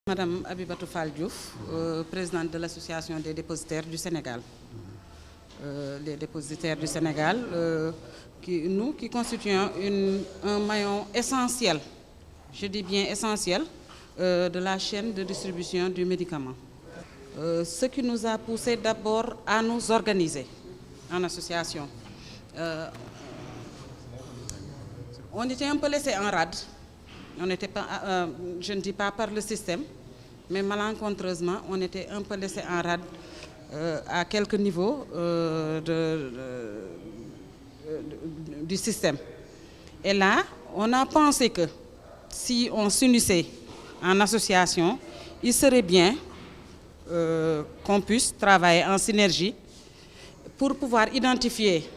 Madame Abibatou Fall Diouf, présidente de l'Association des dépositaires du Sénégal. Les dépositaires du Sénégal, qui constituons un maillon essentiel, je dis bien essentiel, de la chaîne de distribution du médicament. Ce qui nous a poussé d'abord à nous organiser en association. On était un peu laissé en rade. On n'était pas, je ne dis pas par le système, mais malencontreusement, on était un peu laissé en rade à quelques niveaux du système. Et là, on a pensé que si on s'unissait en association, il serait bien qu'on puisse travailler en synergie pour pouvoir identifier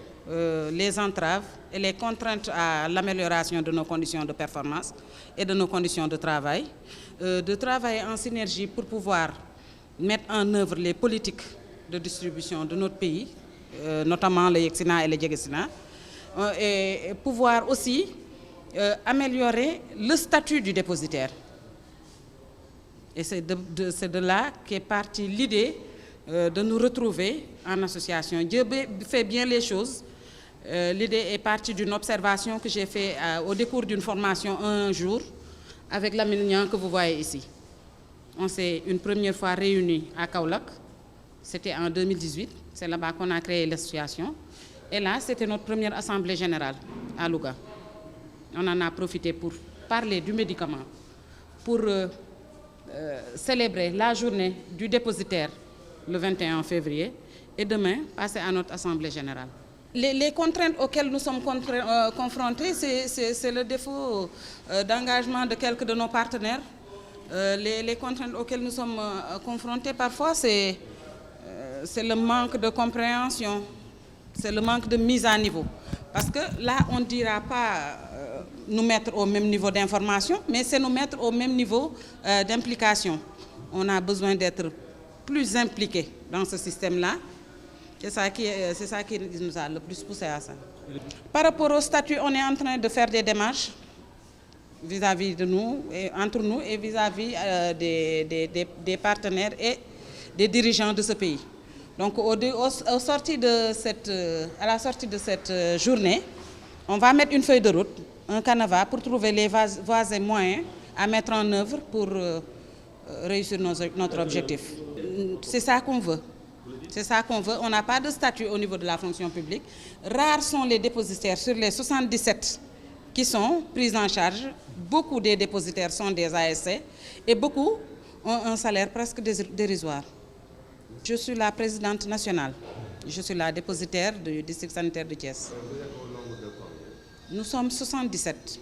les entraves et les contraintes à l'amélioration de nos conditions de performance et de nos conditions de travail, de travailler en synergie pour pouvoir mettre en œuvre les politiques de distribution de notre pays, notamment le Yexina et le Djeguesina, et pouvoir aussi améliorer le statut du dépositaire. Et c'est de là qu'est partie l'idée de nous retrouver en association. Dieu fait bien les choses. L'idée est partie d'une observation que j'ai faite au décours d'une formation un jour avec Lamine Niang que vous voyez ici. On s'est une première fois réunis à Kaolack, c'était en 2018, c'est là-bas qu'on a créé l'association. Et là, c'était notre première assemblée générale à Louga. On en a profité pour parler du médicament, pour célébrer la journée du dépositaire le 21 février et demain passer à notre assemblée générale. Les contraintes auxquelles nous sommes confrontés, c'est le défaut d'engagement de quelques de nos partenaires. Les contraintes auxquelles nous sommes confrontés parfois, c'est le manque de compréhension, c'est le manque de mise à niveau. Parce que là, on ne dira pas nous mettre au même niveau d'information, mais c'est nous mettre au même niveau d'implication. On a besoin d'être plus impliqués dans ce système-là. C'est ça qui nous a le plus poussé à ça. Par rapport au statut, on est en train de faire des démarches vis-à-vis de nous, et entre nous et vis-à-vis des partenaires et des dirigeants de ce pays. Donc à la sortie de cette journée, on va mettre une feuille de route, un canevas pour trouver les voies et moyens à mettre en œuvre pour réussir notre objectif. C'est ça qu'on veut. C'est ça qu'on veut. On n'a pas de statut au niveau de la fonction publique. Rares sont les dépositaires sur les 77 qui sont pris en charge. Beaucoup des dépositaires sont des ASC et beaucoup ont un salaire presque dérisoire. Je suis la présidente nationale. Je suis la dépositaire du district sanitaire de Thiès. Nous sommes 77.